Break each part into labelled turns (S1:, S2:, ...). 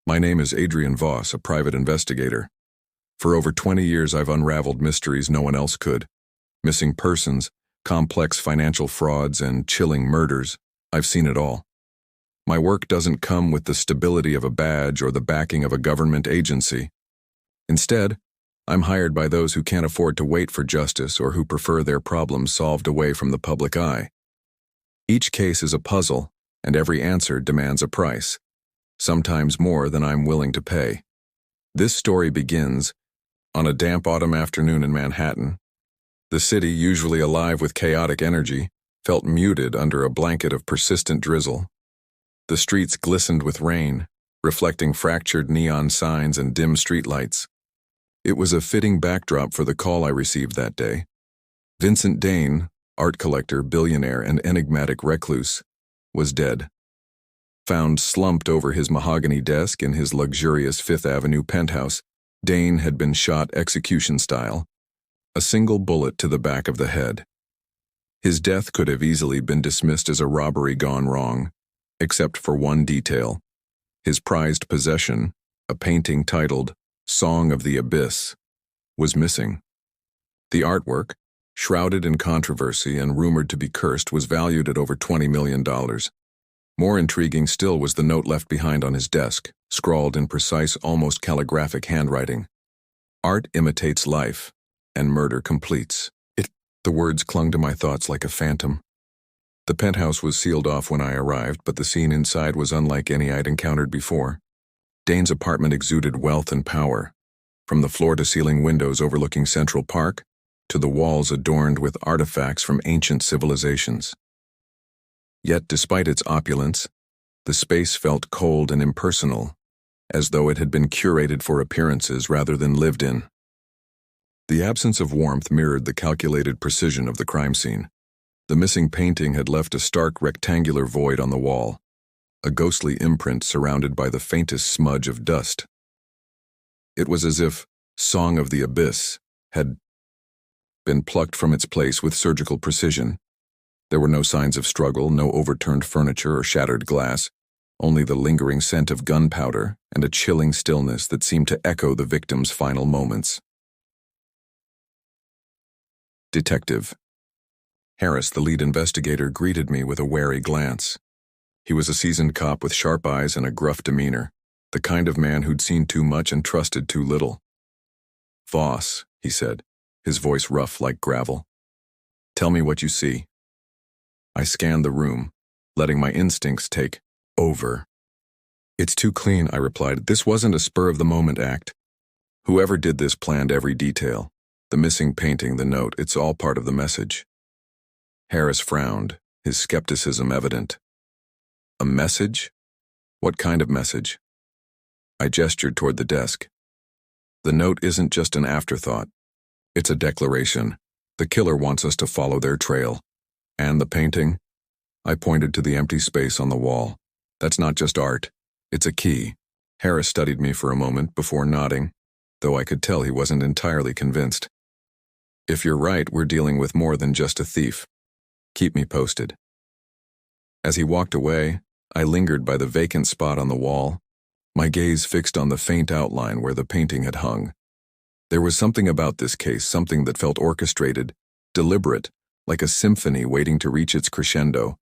S1: My name is Adrian Voss, a private investigator. For over 20 years, I've unraveled mysteries no one else could. Missing persons, complex financial frauds, and chilling murders. I've seen it all. My work doesn't come with the stability of a badge or the backing of a government agency. Instead, I'm hired by those who can't afford to wait for justice or who prefer their problems solved away from the public eye. Each case is a puzzle, and every answer demands a price, sometimes more than I'm willing to pay. This story begins on a damp autumn afternoon in Manhattan. The city, usually alive with chaotic energy, felt muted under a blanket of persistent drizzle. The streets glistened with rain, reflecting fractured neon signs and dim streetlights. It was a fitting backdrop for the call I received that day. Vincent Dane, art collector, billionaire, and enigmatic recluse, was dead. Found slumped over his mahogany desk in his luxurious Fifth Avenue penthouse, Dane had been shot execution style, a single bullet to the back of the head. His death could have easily been dismissed as a robbery gone wrong, except for one detail. His prized possession, a painting titled Song of the Abyss, was missing. The artwork, shrouded in controversy and rumored to be cursed, was valued at over $20 million. More intriguing still was the note left behind on his desk, scrawled in precise, almost calligraphic handwriting. Art imitates life, and murder completes it. The words clung to my thoughts like a phantom. The penthouse was sealed off when I arrived, but the scene inside was unlike any I'd encountered before. Dane's apartment exuded wealth and power, from the floor-to-ceiling windows overlooking Central Park to the walls adorned with artifacts from ancient civilizations. Yet, despite its opulence, the space felt cold and impersonal, as though it had been curated for appearances rather than lived in. The absence of warmth mirrored the calculated precision of the crime scene. The missing painting had left a stark rectangular void on the wall, a ghostly imprint surrounded by the faintest smudge of dust. It was as if Song of the Abyss had been plucked from its place with surgical precision. There were no signs of struggle, no overturned furniture or shattered glass, only the lingering scent of gunpowder and a chilling stillness that seemed to echo the victim's final moments. Detective Harris, the lead investigator, greeted me with a wary glance. He was a seasoned cop with sharp eyes and a gruff demeanor, the kind of man who'd seen too much and trusted too little. "Voss," he said, his voice rough like gravel. "Tell me what you see." I scanned the room, letting my instincts take over. "It's too clean," I replied. "This wasn't a spur-of-the-moment act. Whoever did this planned every detail. The missing painting, the note, it's all part of the message." Harris frowned, his skepticism evident. "A message? What kind of message?" I gestured toward the desk. "The note isn't just an afterthought. It's a declaration. The killer wants us to follow their trail. And the painting?" I pointed to the empty space on the wall. "That's not just art. It's a key." Harris studied me for a moment before nodding, though I could tell he wasn't entirely convinced. "If you're right, we're dealing with more than just a thief. Keep me posted." As he walked away, I lingered by the vacant spot on the wall, my gaze fixed on the faint outline where the painting had hung. There was something about this case, something that felt orchestrated, deliberate, like a symphony waiting to reach its crescendo.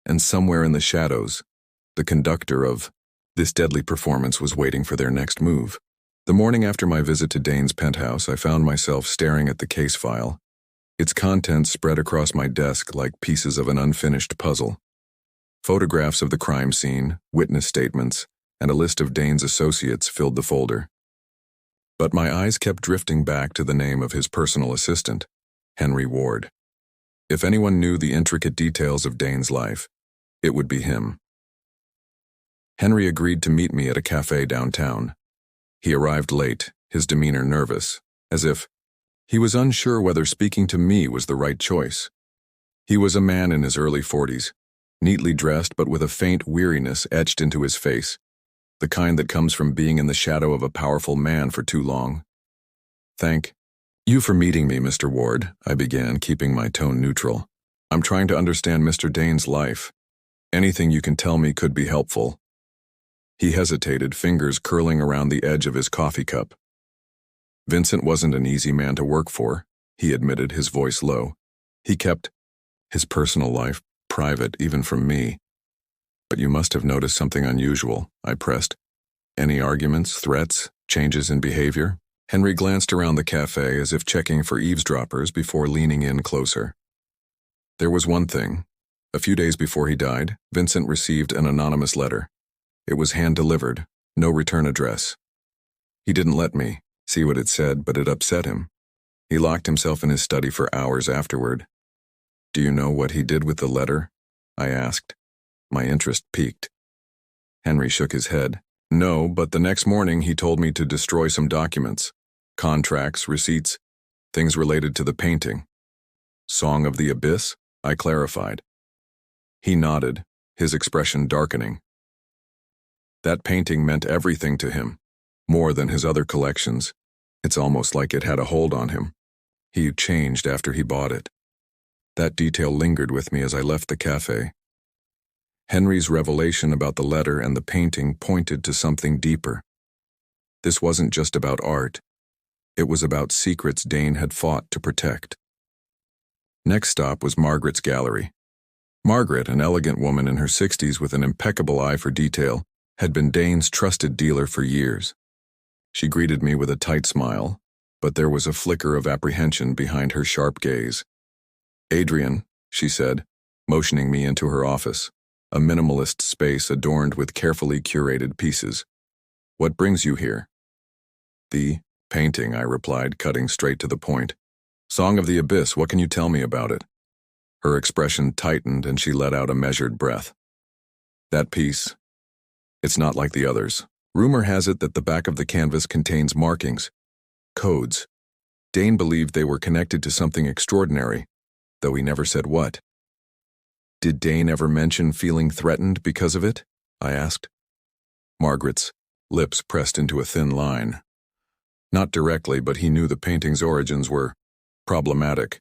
S1: And somewhere in the shadows, the conductor of this deadly performance was waiting for their next move. The morning after my visit to Dane's penthouse, I found myself staring at the case file, its contents spread across my desk like pieces of an unfinished puzzle. Photographs of the crime scene, witness statements, and a list of Dane's associates filled the folder. But my eyes kept drifting back to the name of his personal assistant, Henry Ward. If anyone knew the intricate details of Dane's life, it would be him. Henry agreed to meet me at a cafe downtown. He arrived late, his demeanor nervous, as if he was unsure whether speaking to me was the right choice. He was a man in his early 40s, neatly dressed but with a faint weariness etched into his face, the kind that comes from being in the shadow of a powerful man for too long. "Thank you for meeting me, Mr. Ward," I began, keeping my tone neutral. "I'm trying to understand Mr. Dane's life. Anything you can tell me could be helpful." He hesitated, fingers curling around the edge of his coffee cup. Vincent wasn't an easy man to work for, he admitted, his voice low. He kept his personal life private, even from me. But you must have noticed something unusual, I pressed. Any arguments, threats, changes in behavior? Henry glanced around the cafe as if checking for eavesdroppers before leaning in closer. There was one thing. A few days before he died, Vincent received an anonymous letter. It was hand-delivered, no return address. He didn't let me see what it said, but it upset him. He locked himself in his study for hours afterward. Do you know what he did with the letter? I asked. My interest piqued. Henry shook his head. No, but the next morning he told me to destroy some documents, contracts, receipts, things related to the painting. Song of the Abyss? I clarified. He nodded, his expression darkening. That painting meant everything to him, more than his other collections. It's almost like it had a hold on him. He changed after he bought it. That detail lingered with me as I left the cafe. Henry's revelation about the letter and the painting pointed to something deeper. This wasn't just about art. It was about secrets Dane had fought to protect. Next stop was Margaret's gallery. Margaret, an elegant woman in her 60s with an impeccable eye for detail, had been Dane's trusted dealer for years. She greeted me with a tight smile, but there was a flicker of apprehension behind her sharp gaze. Adrian, she said, motioning me into her office, a minimalist space adorned with carefully curated pieces. What brings you here? The painting, I replied, cutting straight to the point. Song of the Abyss, what can you tell me about it? Her expression tightened and she let out a measured breath. That piece, it's not like the others. Rumor has it that the back of the canvas contains markings, codes. Dane believed they were connected to something extraordinary, though he never said what. Did Dane ever mention feeling threatened because of it? I asked. Margaret's lips pressed into a thin line. Not directly, but he knew the painting's origins were problematic.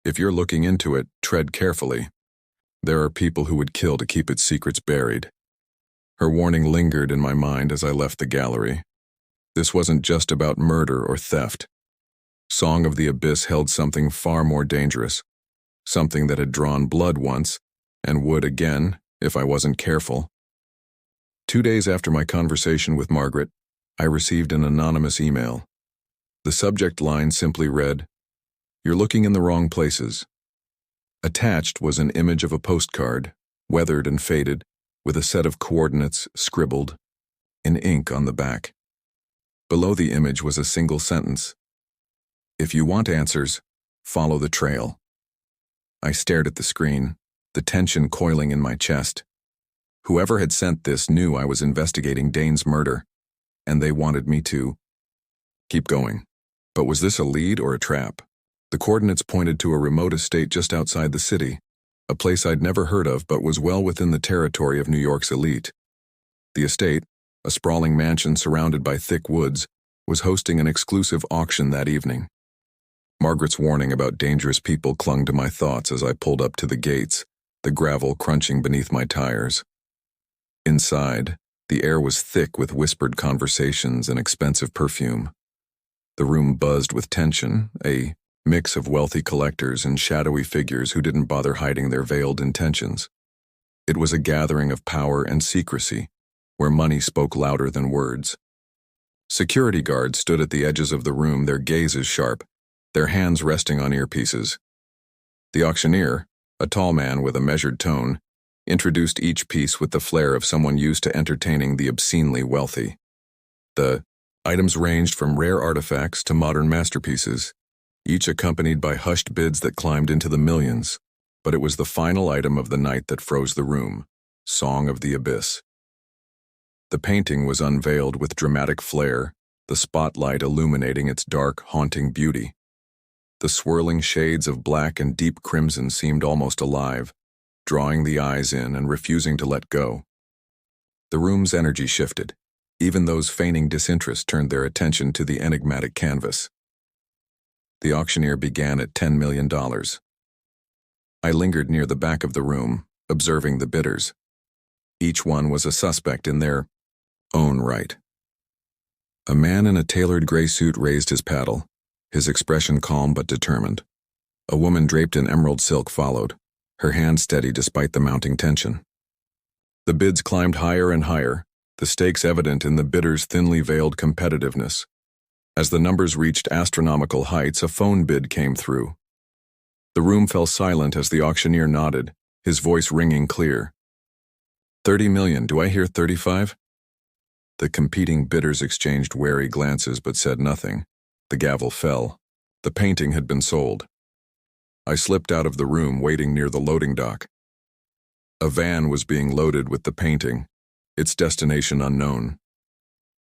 S1: If you're looking into it, tread carefully. There are people who would kill to keep its secrets buried. Her warning lingered in my mind as I left the gallery. This wasn't just about murder or theft. Song of the Abyss held something far more dangerous, something that had drawn blood once, and would again if I wasn't careful. 2 days after my conversation with Margaret, I received an anonymous email. The subject line simply read, "You're looking in the wrong places." Attached was an image of a postcard, weathered and faded, with a set of coordinates scribbled in ink on the back. Below the image was a single sentence. If you want answers, follow the trail. I stared at the screen, the tension coiling in my chest. Whoever had sent this knew I was investigating Dane's murder, and they wanted me to keep going. But was this a lead or a trap? The coordinates pointed to a remote estate just outside the city, a place I'd never heard of but was well within the territory of New York's elite. The estate, a sprawling mansion surrounded by thick woods, was hosting an exclusive auction that evening. Margaret's warning about dangerous people clung to my thoughts as I pulled up to the gates, the gravel crunching beneath my tires. Inside, the air was thick with whispered conversations and expensive perfume. The room buzzed with tension, a mix of wealthy collectors and shadowy figures who didn't bother hiding their veiled intentions. It was a gathering of power and secrecy, where money spoke louder than words. Security guards stood at the edges of the room, their gazes sharp, their hands resting on earpieces. The auctioneer, a tall man with a measured tone, introduced each piece with the flair of someone used to entertaining the obscenely wealthy. The items ranged from rare artifacts to modern masterpieces, each accompanied by hushed bids that climbed into the millions, but it was the final item of the night that froze the room, Song of the Abyss. The painting was unveiled with dramatic flair, the spotlight illuminating its dark, haunting beauty. The swirling shades of black and deep crimson seemed almost alive, drawing the eyes in and refusing to let go. The room's energy shifted. Even those feigning disinterest turned their attention to the enigmatic canvas. The auctioneer began at $10 million. I lingered near the back of the room, observing the bidders. Each one was a suspect in their own right. A man in a tailored gray suit raised his paddle, his expression calm but determined. A woman draped in emerald silk followed, her hand steady despite the mounting tension. The bids climbed higher and higher, the stakes evident in the bidders' thinly veiled competitiveness. As the numbers reached astronomical heights, a phone bid came through. The room fell silent as the auctioneer nodded, his voice ringing clear. 30 million, do I hear 35? The competing bidders exchanged wary glances but said nothing. The gavel fell. The painting had been sold. I slipped out of the room, waiting near the loading dock. A van was being loaded with the painting, its destination unknown.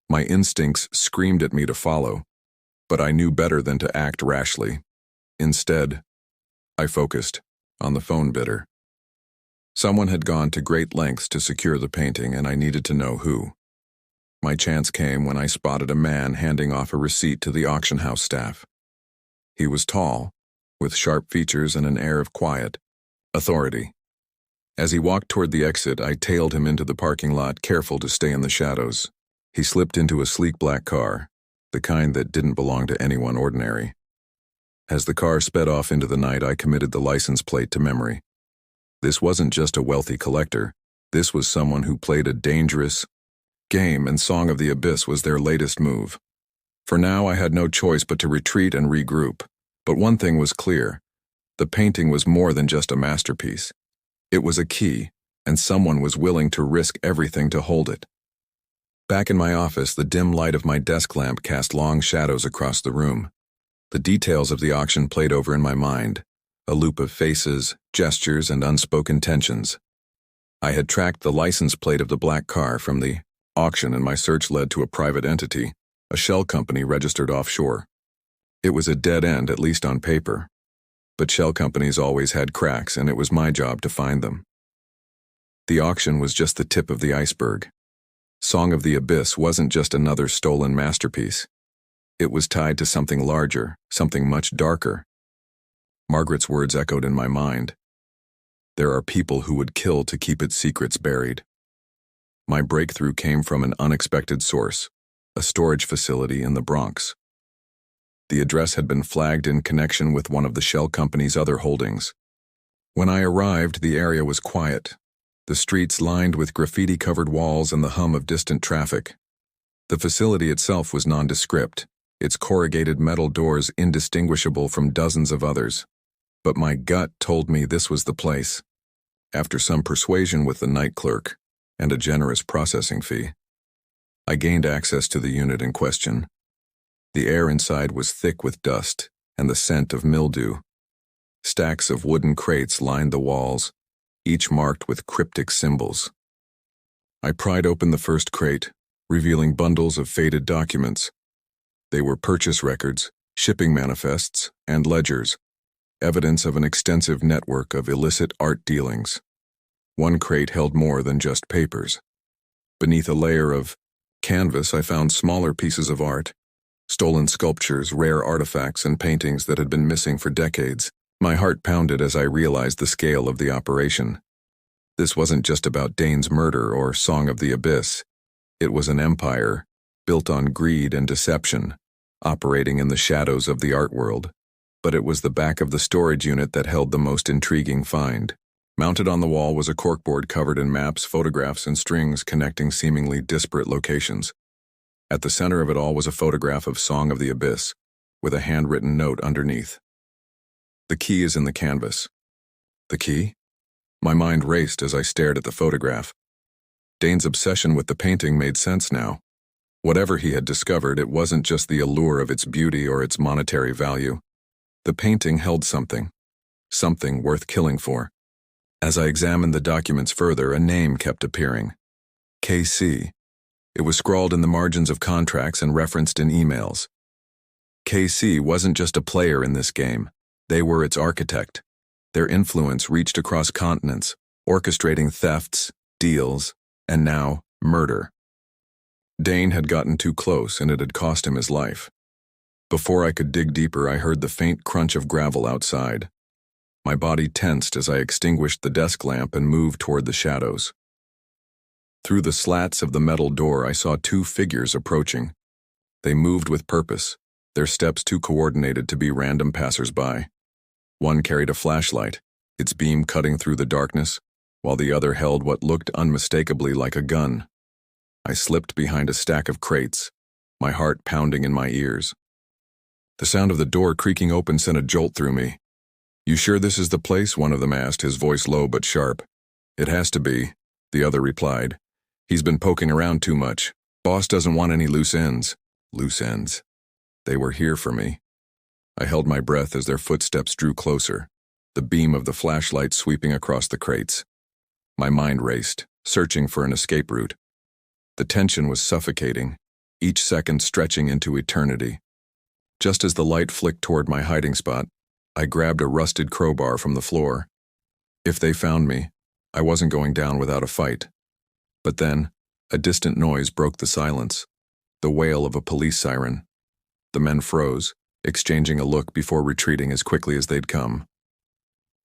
S1: My instincts screamed at me to follow, but I knew better than to act rashly. Instead, I focused on the phone bidder. Someone had gone to great lengths to secure the painting, and I needed to know who. My chance came when I spotted a man handing off a receipt to the auction house staff. He was tall, with sharp features and an air of quiet authority. As he walked toward the exit, I tailed him into the parking lot, careful to stay in the shadows. He slipped into a sleek black car, the kind that didn't belong to anyone ordinary. As the car sped off into the night, I committed the license plate to memory. This wasn't just a wealthy collector. This was someone who played a dangerous game, and Song of the Abyss was their latest move. For now, I had no choice but to retreat and regroup. But one thing was clear. The painting was more than just a masterpiece. It was a key, and someone was willing to risk everything to hold it. Back in my office, the dim light of my desk lamp cast long shadows across the room. The details of the auction played over in my mind, a loop of faces, gestures, and unspoken tensions. I had tracked the license plate of the black car from the auction, and my search led to a private entity, a shell company registered offshore. It was a dead end, at least on paper. But shell companies always had cracks, and it was my job to find them. The auction was just the tip of the iceberg. Song of the Abyss wasn't just another stolen masterpiece. It was tied to something larger, something much darker. Margaret's words echoed in my mind. There are people who would kill to keep its secrets buried. My breakthrough came from an unexpected source, a storage facility in the Bronx. The address had been flagged in connection with one of the shell company's other holdings. When I arrived, the area was quiet, the streets lined with graffiti-covered walls and the hum of distant traffic. The facility itself was nondescript, its corrugated metal doors indistinguishable from dozens of others. But my gut told me this was the place. After some persuasion with the night clerk and a generous processing fee, I gained access to the unit in question. The air inside was thick with dust and the scent of mildew. Stacks of wooden crates lined the walls, each marked with cryptic symbols. I pried open the first crate, revealing bundles of faded documents. They were purchase records, shipping manifests, and ledgers, evidence of an extensive network of illicit art dealings. One crate held more than just papers. Beneath a layer of canvas, I found smaller pieces of art, stolen sculptures, rare artifacts, and paintings that had been missing for decades. My heart pounded as I realized the scale of the operation. This wasn't just about Dane's murder or Song of the Abyss. It was an empire, built on greed and deception, operating in the shadows of the art world. But it was the back of the storage unit that held the most intriguing find. Mounted on the wall was a corkboard covered in maps, photographs, and strings connecting seemingly disparate locations. At the center of it all was a photograph of Song of the Abyss, with a handwritten note underneath. The key is in the canvas. The key? My mind raced as I stared at the photograph. Dane's obsession with the painting made sense now. Whatever he had discovered, it wasn't just the allure of its beauty or its monetary value. The painting held something worth killing for. As I examined the documents further, a name kept appearing. KC. It was scrawled in the margins of contracts and referenced in emails. KC wasn't just a player in this game. They were its architect. Their influence reached across continents, orchestrating thefts, deals, and now, murder. Dane had gotten too close, and it had cost him his life. Before I could dig deeper, I heard the faint crunch of gravel outside. My body tensed as I extinguished the desk lamp and moved toward the shadows. Through the slats of the metal door, I saw two figures approaching. They moved with purpose, their steps too coordinated to be random passers-by. One carried a flashlight, its beam cutting through the darkness, while the other held what looked unmistakably like a gun. I slipped behind a stack of crates, my heart pounding in my ears. The sound of the door creaking open sent a jolt through me. "You sure this is the place?" one of them asked, his voice low but sharp. "It has to be," the other replied. "He's been poking around too much. Boss doesn't want any loose ends." Loose ends. They were here for me. I held my breath as their footsteps drew closer, the beam of the flashlight sweeping across the crates. My mind raced, searching for an escape route. The tension was suffocating, each second stretching into eternity. Just as the light flicked toward my hiding spot, I grabbed a rusted crowbar from the floor. If they found me, I wasn't going down without a fight. But then, a distant noise broke the silence, the wail of a police siren. The men froze, exchanging a look before retreating as quickly as they'd come.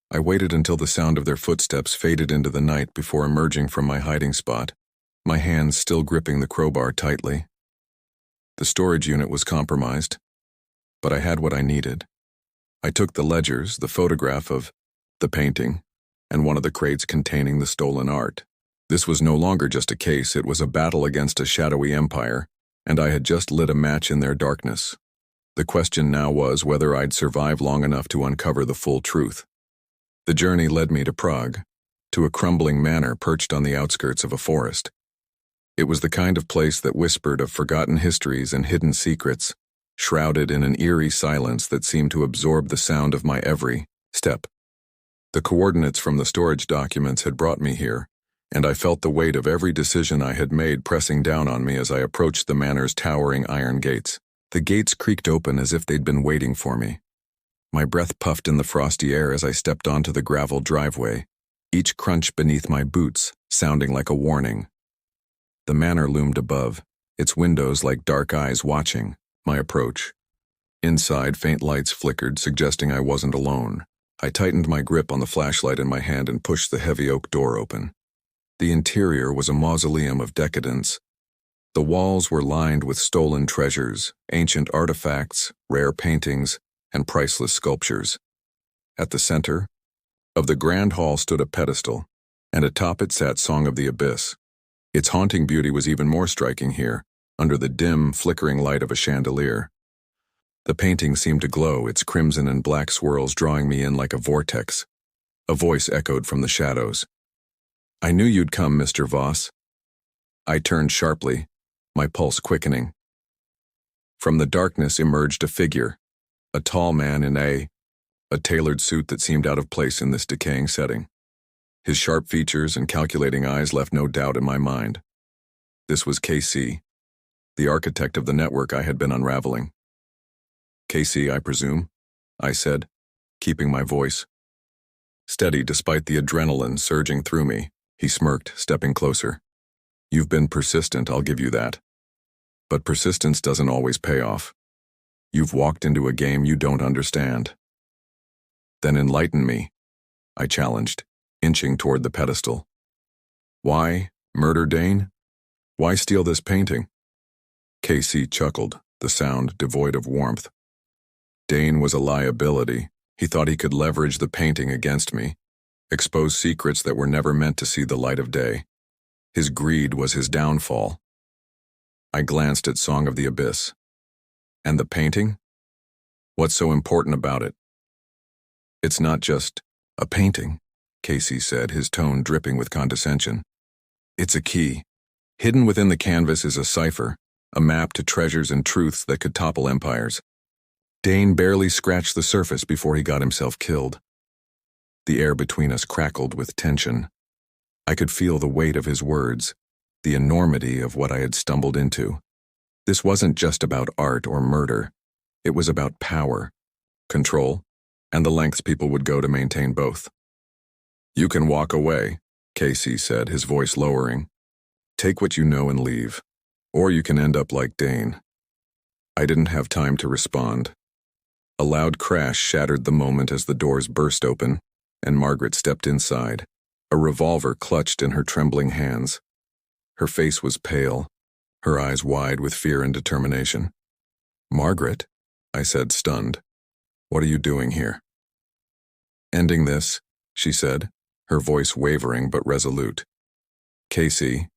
S1: I waited until the sound of their footsteps faded into the night before emerging from my hiding spot, my hands still gripping the crowbar tightly. The storage unit was compromised, but I had what I needed. I took the ledgers, the photograph of the painting, and one of the crates containing the stolen art. This was no longer just a case, it was a battle against a shadowy empire, and I had just lit a match in their darkness. The question now was whether I'd survive long enough to uncover the full truth. The journey led me to Prague, to a crumbling manor perched on the outskirts of a forest. It was the kind of place that whispered of forgotten histories and hidden secrets, shrouded in an eerie silence that seemed to absorb the sound of my every step. The coordinates from the storage documents had brought me here, and I felt the weight of every decision I had made pressing down on me as I approached the manor's towering iron gates. The gates creaked open as if they'd been waiting for me. My breath puffed in the frosty air as I stepped onto the gravel driveway, each crunch beneath my boots sounding like a warning. The manor loomed above, its windows like dark eyes watching my approach. Inside, faint lights flickered, suggesting I wasn't alone. I tightened my grip on the flashlight in my hand and pushed the heavy oak door open. The interior was a mausoleum of decadence. The walls were lined with stolen treasures, ancient artifacts, rare paintings, and priceless sculptures. At the center of the grand hall stood a pedestal, and atop it sat Song of the Abyss. Its haunting beauty was even more striking here, under the dim, flickering light of a chandelier. The painting seemed to glow, its crimson and black swirls drawing me in like a vortex. A voice echoed from the shadows. "I knew you'd come, Mr. Voss." I turned sharply, my pulse quickening. From the darkness emerged a figure, a tall man in a tailored suit that seemed out of place in this decaying setting. His sharp features and calculating eyes left no doubt in my mind. This was KC, the architect of the network I had been unraveling. "KC, I presume," I said, keeping my voice steady despite the adrenaline surging through me. He smirked, stepping closer. "You've been persistent, I'll give you that. But persistence doesn't always pay off. You've walked into a game you don't understand." "Then enlighten me," I challenged, inching toward the pedestal. "Why murder Dane? Why steal this painting?" KC chuckled, the sound devoid of warmth. "Dane was a liability. He thought he could leverage the painting against me, expose secrets that were never meant to see the light of day. His greed was his downfall." I glanced at Song of the Abyss. "And the painting? What's so important about it?" "It's not just a painting," Casey said, his tone dripping with condescension. "It's a key. Hidden within the canvas is a cipher, a map to treasures and truths that could topple empires. Dane barely scratched the surface before he got himself killed." The air between us crackled with tension. I could feel the weight of his words, the enormity of what I had stumbled into. This wasn't just about art or murder. It was about power, control, and the lengths people would go to maintain both. "You can walk away," Casey said, his voice lowering. "Take what you know and leave. Or you can end up like Dane." I didn't have time to respond. A loud crash shattered the moment as the doors burst open, and Margaret stepped inside, a revolver clutched in her trembling hands. Her face was pale, her eyes wide with fear and determination. "Margaret," I said, stunned. "What are you doing here?" "Ending this," she said, her voice wavering but resolute. "Casey,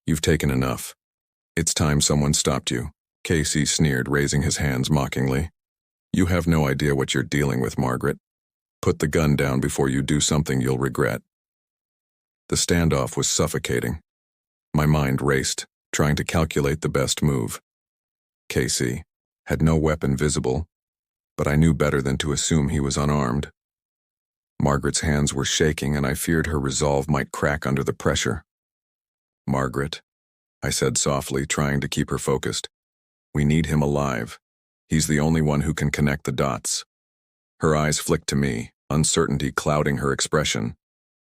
S1: you've taken enough. It's time someone stopped you." Casey sneered, raising his hands mockingly. "You have no idea what you're dealing with, Margaret. Put the gun down before you do something you'll regret." The standoff was suffocating. My mind raced, trying to calculate the best move. Casey had no weapon visible, but I knew better than to assume he was unarmed. Margaret's hands were shaking, and I feared her resolve might crack under the pressure. "Margaret," I said softly, trying to keep her focused. "We need him alive. He's the only one who can connect the dots." Her eyes flicked to me, uncertainty clouding her expression.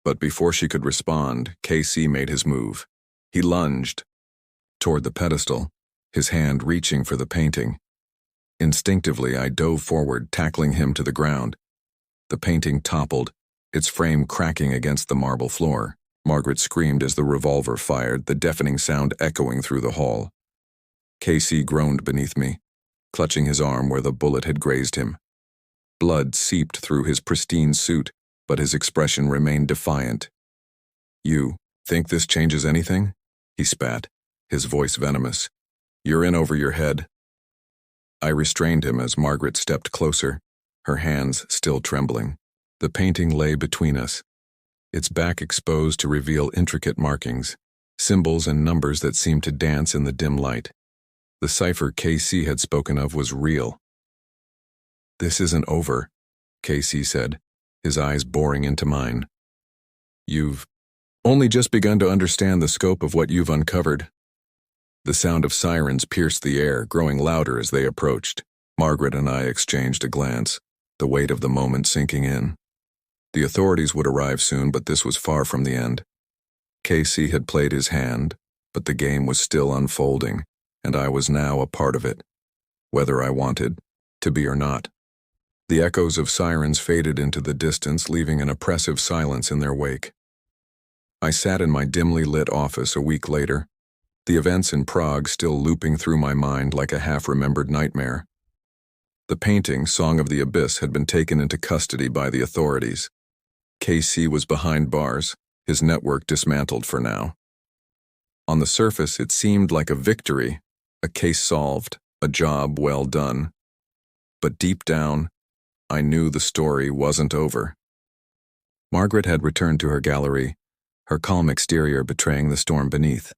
S1: But before she could respond, KC made his move. He lunged toward the pedestal, his hand reaching for the painting. Instinctively, I dove forward, tackling him to the ground. The painting toppled, its frame cracking against the marble floor. Margaret screamed as the revolver fired, the deafening sound echoing through the hall. KC groaned beneath me, clutching his arm where the bullet had grazed him. Blood seeped through his pristine suit, but his expression remained defiant. "You think this changes anything?" he spat, his voice venomous. "You're in over your head." I restrained him as Margaret stepped closer, her hands still trembling. The painting lay between us, its back exposed to reveal intricate markings, symbols and numbers that seemed to dance in the dim light. The cipher KC had spoken of was real. "This isn't over," KC said, his eyes boring into mine. "You've only just begun to understand the scope of what you've uncovered." The sound of sirens pierced the air, growing louder as they approached. Margaret and I exchanged a glance, the weight of the moment sinking in. The authorities would arrive soon, but this was far from the end. KC had played his hand, but the game was still unfolding, and I was now a part of it, whether I wanted to be or not. The echoes of sirens faded into the distance, leaving an oppressive silence in their wake. I sat in my dimly lit office a week later, the events in Prague still looping through my mind like a half-remembered nightmare. The painting, Song of the Abyss, had been taken into custody by the authorities. KC was behind bars, his network dismantled for now. On the surface, it seemed like a victory, a case solved, a job well done. But deep down, I knew the story wasn't over. Margaret had returned to her gallery, her calm exterior betraying the storm beneath.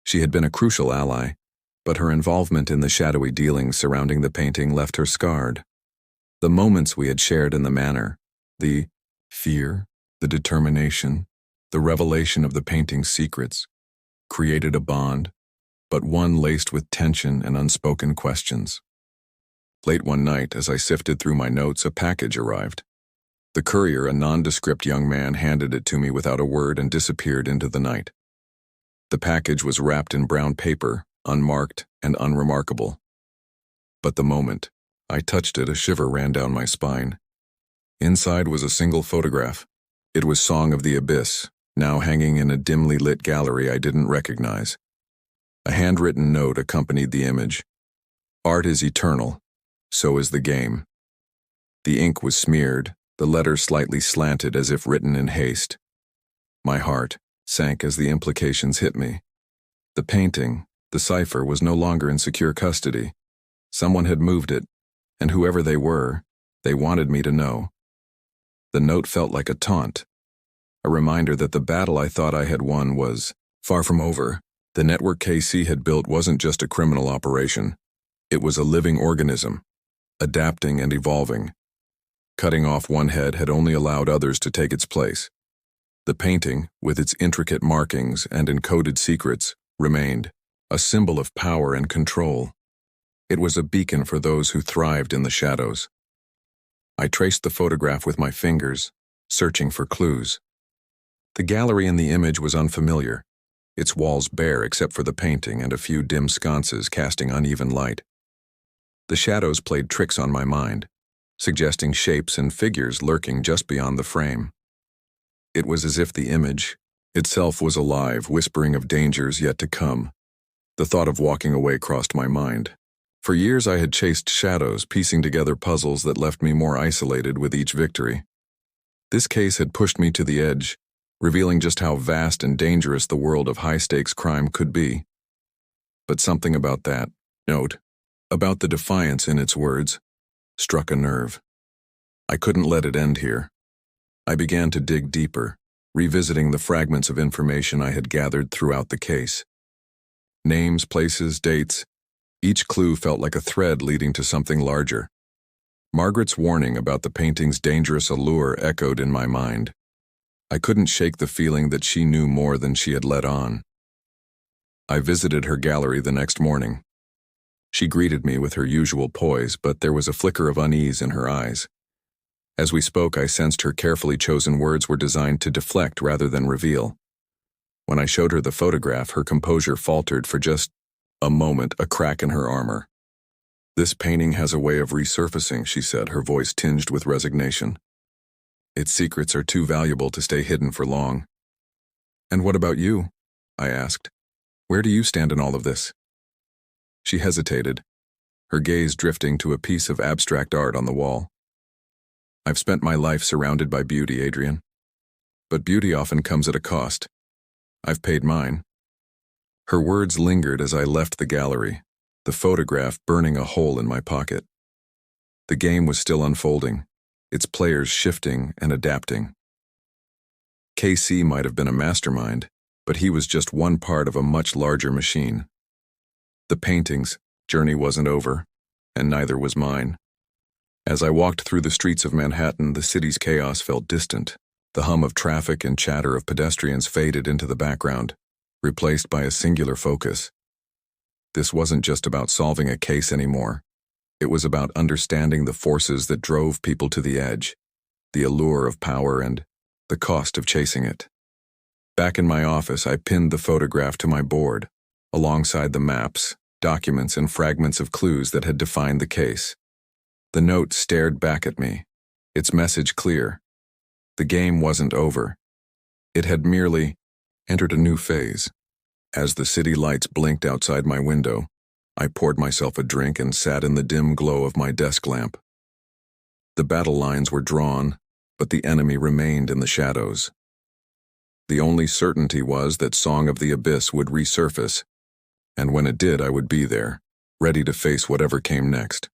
S1: She had been a crucial ally, but her involvement in the shadowy dealings surrounding the painting left her scarred. The moments we had shared in the manor, the fear, the determination, the revelation of the painting's secrets, created a bond, but one laced with tension and unspoken questions. Late one night, as I sifted through my notes, a package arrived. The courier, a nondescript young man, handed it to me without a word and disappeared into the night. The package was wrapped in brown paper, unmarked and unremarkable. But the moment I touched it, a shiver ran down my spine. Inside was a single photograph. It was Song of the Abyss, now hanging in a dimly lit gallery I didn't recognize. A handwritten note accompanied the image. "Art is eternal. So is the game." The ink was smeared, the letters slightly slanted as if written in haste. My heart sank as the implications hit me. The painting, the cipher, was no longer in secure custody. Someone had moved it, and whoever they were, they wanted me to know. The note felt like a taunt, a reminder that the battle I thought I had won was far from over. The network KC had built wasn't just a criminal operation. It was a living organism, adapting and evolving. Cutting off one head had only allowed others to take its place. The painting, with its intricate markings and encoded secrets, remained, a symbol of power and control. It was a beacon for those who thrived in the shadows. I traced the photograph with my fingers, searching for clues. The gallery in the image was unfamiliar, its walls bare except for the painting and a few dim sconces casting uneven light. The shadows played tricks on my mind, suggesting shapes and figures lurking just beyond the frame. It was as if the image, itself was alive, whispering of dangers yet to come. The thought of walking away crossed my mind. For years I had chased shadows, piecing together puzzles that left me more isolated with each victory. This case had pushed me to the edge, revealing just how vast and dangerous the world of high-stakes crime could be. But something about that note, about the defiance in its words, struck a nerve. I couldn't let it end here. I began to dig deeper, revisiting the fragments of information I had gathered throughout the case. Names, places, dates, each clue felt like a thread leading to something larger. Margaret's warning about the painting's dangerous allure echoed in my mind. I couldn't shake the feeling that she knew more than she had let on. I visited her gallery the next morning. She greeted me with her usual poise, but there was a flicker of unease in her eyes. As we spoke, I sensed her carefully chosen words were designed to deflect rather than reveal. When I showed her the photograph, her composure faltered for just a moment, a crack in her armor. "This painting has a way of resurfacing," she said, her voice tinged with resignation. "Its secrets are too valuable to stay hidden for long." "And what about you?" I asked. "Where do you stand in all of this?" She hesitated, her gaze drifting to a piece of abstract art on the wall. "I've spent my life surrounded by beauty, Adrian. But beauty often comes at a cost. I've paid mine." Her words lingered as I left the gallery, the photograph burning a hole in my pocket. The game was still unfolding, its players shifting and adapting. KC might have been a mastermind, but he was just one part of a much larger machine. The painting's journey wasn't over, and neither was mine. As I walked through the streets of Manhattan, the city's chaos felt distant. The hum of traffic and chatter of pedestrians faded into the background, replaced by a singular focus. This wasn't just about solving a case anymore. It was about understanding the forces that drove people to the edge, the allure of power and the cost of chasing it. Back in my office, I pinned the photograph to my board, alongside the maps, documents, and fragments of clues that had defined the case. The note stared back at me, its message clear. The game wasn't over. It had merely entered a new phase. As the city lights blinked outside my window, I poured myself a drink and sat in the dim glow of my desk lamp. The battle lines were drawn, but the enemy remained in the shadows. The only certainty was that Song of the Abyss would resurface, and when it did, I would be there, ready to face whatever came next.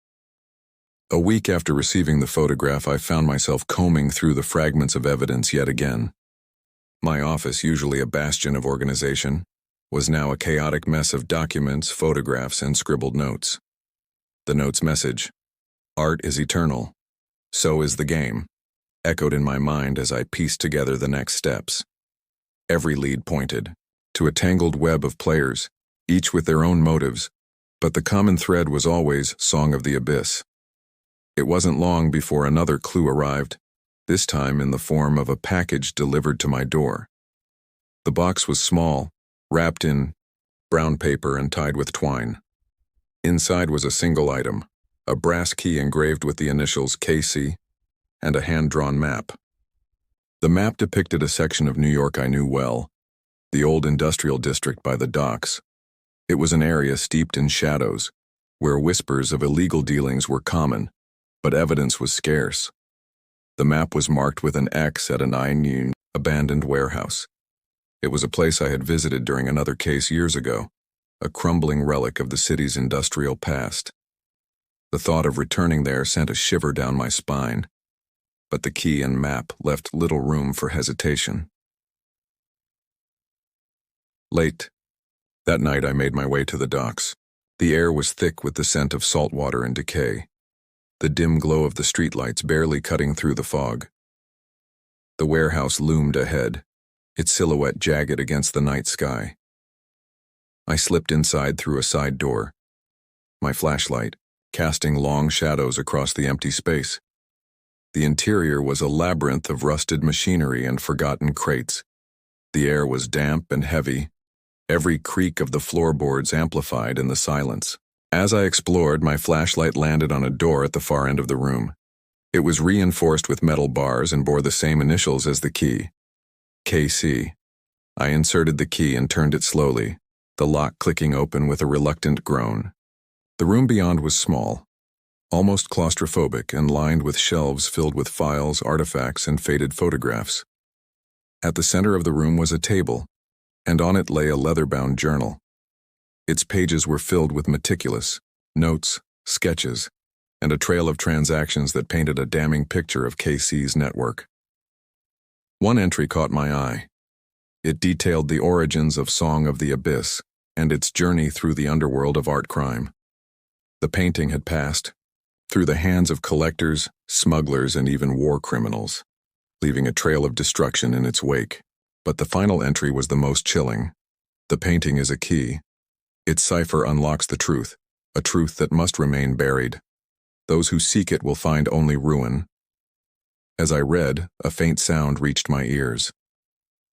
S1: A week after receiving the photograph, I found myself combing through the fragments of evidence yet again. My office, usually a bastion of organization, was now a chaotic mess of documents, photographs, and scribbled notes. The note's message, "Art is eternal. So is the game," echoed in my mind as I pieced together the next steps. Every lead pointed to a tangled web of players, each with their own motives, but the common thread was always Song of the Abyss. It wasn't long before another clue arrived, this time in the form of a package delivered to my door. The box was small, wrapped in brown paper and tied with twine. Inside was a single item, a brass key engraved with the initials KC, and a hand-drawn map. The map depicted a section of New York I knew well, the old industrial district by the docks. It was an area steeped in shadows, where whispers of illegal dealings were common, but evidence was scarce. The map was marked with an X at an unused, abandoned warehouse. It was a place I had visited during another case years ago, a crumbling relic of the city's industrial past. The thought of returning there sent a shiver down my spine, but the key and map left little room for hesitation. Late that night, I made my way to the docks. The air was thick with the scent of salt water and decay, the dim glow of the streetlights barely cutting through the fog. The warehouse loomed ahead, its silhouette jagged against the night sky. I slipped inside through a side door, my flashlight casting long shadows across the empty space. The interior was a labyrinth of rusted machinery and forgotten crates. The air was damp and heavy, every creak of the floorboards amplified in the silence. As I explored, my flashlight landed on a door at the far end of the room. It was reinforced with metal bars and bore the same initials as the key, KC. I inserted the key and turned it slowly, the lock clicking open with a reluctant groan. The room beyond was small, almost claustrophobic and lined with shelves filled with files, artifacts, and faded photographs. At the center of the room was a table, and on it lay a leather-bound journal. Its pages were filled with meticulous notes, sketches, and a trail of transactions that painted a damning picture of KC's network. One entry caught my eye. It detailed the origins of Song of the Abyss and its journey through the underworld of art crime. The painting had passed through the hands of collectors, smugglers, and even war criminals, leaving a trail of destruction in its wake. But the final entry was the most chilling. The painting is a key. Its cipher unlocks the truth, a truth that must remain buried. Those who seek it will find only ruin. As I read, a faint sound reached my ears.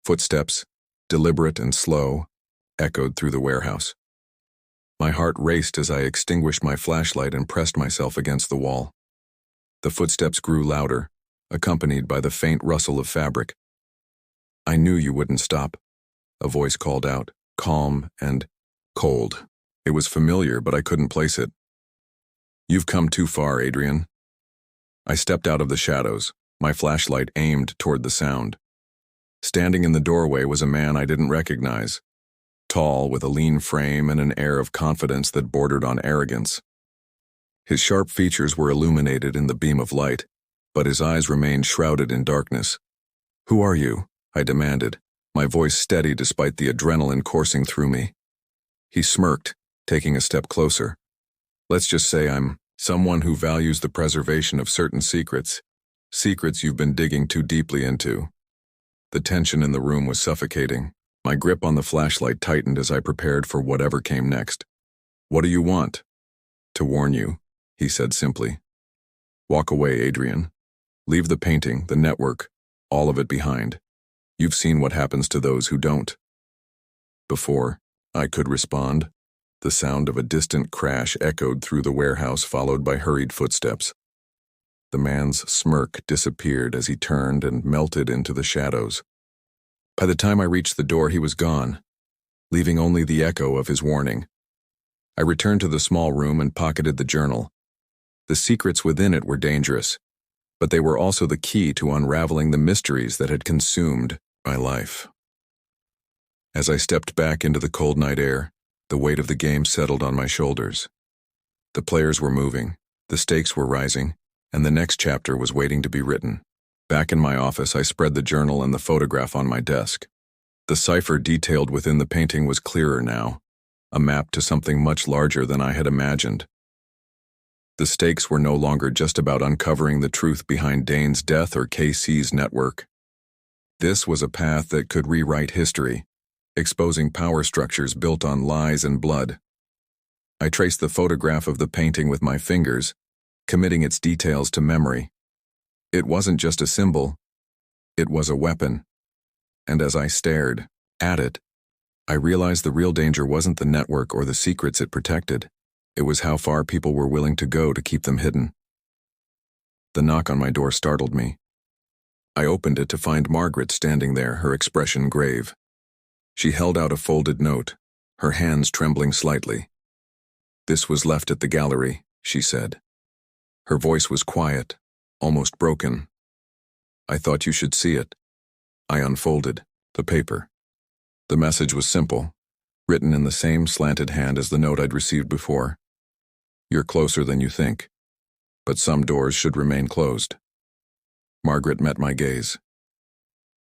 S1: Footsteps, deliberate and slow, echoed through the warehouse. My heart raced as I extinguished my flashlight and pressed myself against the wall. The footsteps grew louder, accompanied by the faint rustle of fabric. "I knew you wouldn't stop," a voice called out, calm and cold. It was familiar, but I couldn't place it. "You've come too far, Adrian." I stepped out of the shadows, my flashlight aimed toward the sound. Standing in the doorway was a man I didn't recognize, tall, with a lean frame and an air of confidence that bordered on arrogance. His sharp features were illuminated in the beam of light, but his eyes remained shrouded in darkness. "Who are you?" I demanded, my voice steady despite the adrenaline coursing through me. He smirked, taking a step closer. "Let's just say I'm someone who values the preservation of certain secrets you've been digging too deeply into." The tension in the room was suffocating. My grip on the flashlight tightened as I prepared for whatever came next. "What do you want?" "To warn you," he said simply. "Walk away, Adrian. Leave the painting, the network, all of it behind. You've seen what happens to those who don't." Before I could respond, the sound of a distant crash echoed through the warehouse, followed by hurried footsteps. The man's smirk disappeared as he turned and melted into the shadows. By the time I reached the door, he was gone, leaving only the echo of his warning. I returned to the small room and pocketed the journal. The secrets within it were dangerous, but they were also the key to unraveling the mysteries that had consumed my life. As I stepped back into the cold night air, the weight of the game settled on my shoulders. The players were moving, the stakes were rising, and the next chapter was waiting to be written. Back in my office, I spread the journal and the photograph on my desk. The cipher detailed within the painting was clearer now, a map to something much larger than I had imagined. The stakes were no longer just about uncovering the truth behind Dane's death or KC's network. This was a path that could rewrite history, exposing power structures built on lies and blood. I traced the photograph of the painting with my fingers, committing its details to memory. It wasn't just a symbol, it was a weapon. And as I stared at it, I realized the real danger wasn't the network or the secrets it protected. It was how far people were willing to go to keep them hidden. The knock on my door startled me. I opened it to find Margaret standing there, her expression grave. She held out a folded note, her hands trembling slightly. "This was left at the gallery," she said. Her voice was quiet, almost broken. "I thought you should see it." I unfolded the paper. The message was simple, written in the same slanted hand as the note I'd received before. "You're closer than you think, but some doors should remain closed." Margaret met my gaze.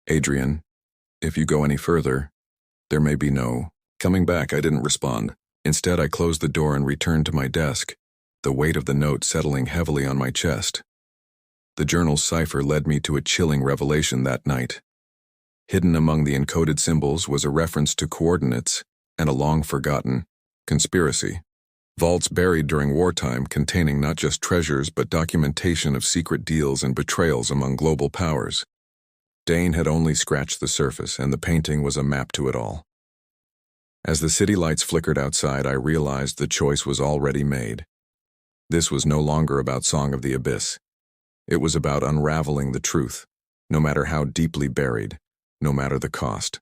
S1: "Adrian, if you go any further, there may be no coming back." I didn't respond. Instead, I closed the door and returned to my desk, the weight of the note settling heavily on my chest. The journal's cipher led me to a chilling revelation that night. Hidden among the encoded symbols was a reference to coordinates and a long-forgotten conspiracy. Vaults buried during wartime containing not just treasures but documentation of secret deals and betrayals among global powers. Dane had only scratched the surface, and the painting was a map to it all. As the city lights flickered outside, I realized the choice was already made. This was no longer about Song of the Abyss. It was about unraveling the truth, no matter how deeply buried, no matter the cost.